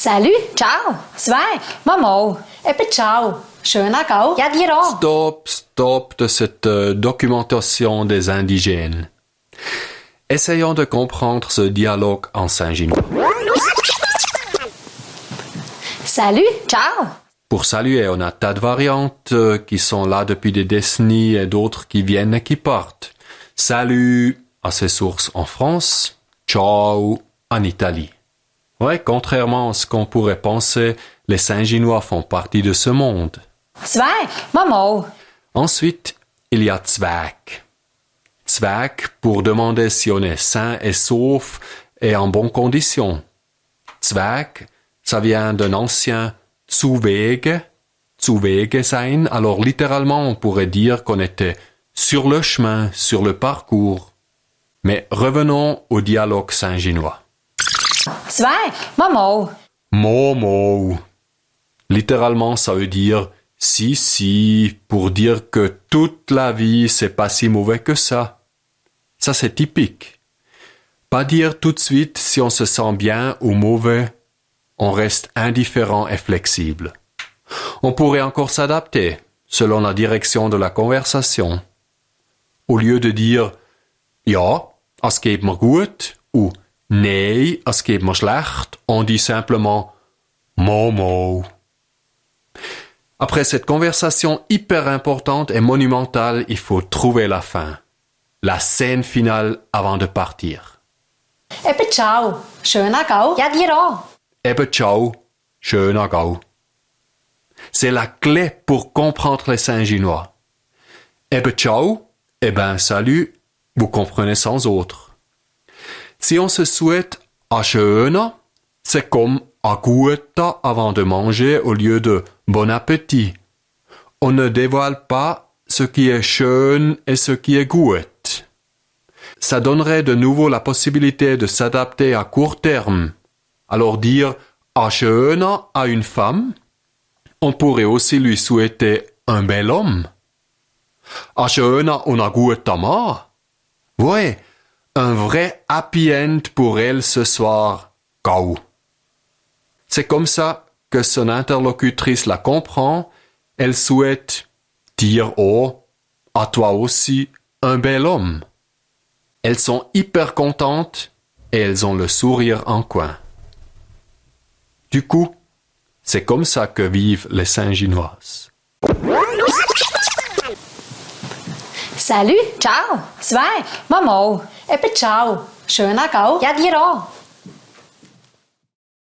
Salut! Ciao! Zwei! Maman! Eben ciao! Schöner Gau! Ja, dir auch! Stop de cette documentation des indigènes. Essayons de comprendre ce dialogue en Saint-Ginois. Salut! Ciao! Pour saluer, on a tas de variantes qui sont là depuis des décennies et d'autres qui viennent et qui partent. Salut a ses sources en France, ciao en Italie. Ouais, contrairement à ce qu'on pourrait penser, les Saint-Ginois font partie de ce monde. Zwei! Maman! Ensuite, il y a Zweig. Zweig pour demander si on est sain et sauf et en bonne condition. Zweig, ça vient d'un ancien Zuwege sein. Alors littéralement, on pourrait dire qu'on était sur le chemin, sur le parcours. Mais revenons au dialogue saint-ginois. Zwei! Maman! Momo. Littéralement, ça veut dire si, pour dire que toute la vie, c'est pas si mauvais que ça. Ça, c'est typique. Pas dire tout de suite si on se sent bien ou mauvais. On reste indifférent et flexible. On pourrait encore s'adapter, selon la direction de la conversation. Au lieu de dire « Ja, es geht mir gut » ou « Nee, es geht mir schlecht », on dit simplement « Momo ». Après cette conversation hyper importante et monumentale, il faut trouver la fin. La scène finale avant de partir. Eben ciao! Schöner Gau! Ja, dir auch! Eben ciao, schöner Gau. C'est la clé pour comprendre les Saint-Ginois. Eben ciao, eh ben salut, vous comprenez sans autre. Si on se souhaite a schöner, c'est comme a guter avant de manger au lieu de bon appétit. On ne dévoile pas ce qui est schön et ce qui est gut. Ça donnerait de nouveau la possibilité de s'adapter à court terme. Alors dire a schöner à une femme, on pourrait aussi lui souhaiter un bel homme. A schöner und a guter Mann. Ouais, un vrai happy end pour elle ce soir. Gau. C'est comme ça que son interlocutrice la comprend. Elle souhaite dire oh, à toi aussi, un bel homme. Elles sont hyper contentes et elles ont le sourire en coin. Du coup, c'est comme ça que vivent les Saint-Ginoises. Salut! Ciao! Zwei! Maman! Eben ciao! Schöner Gau! Ja, dir auch!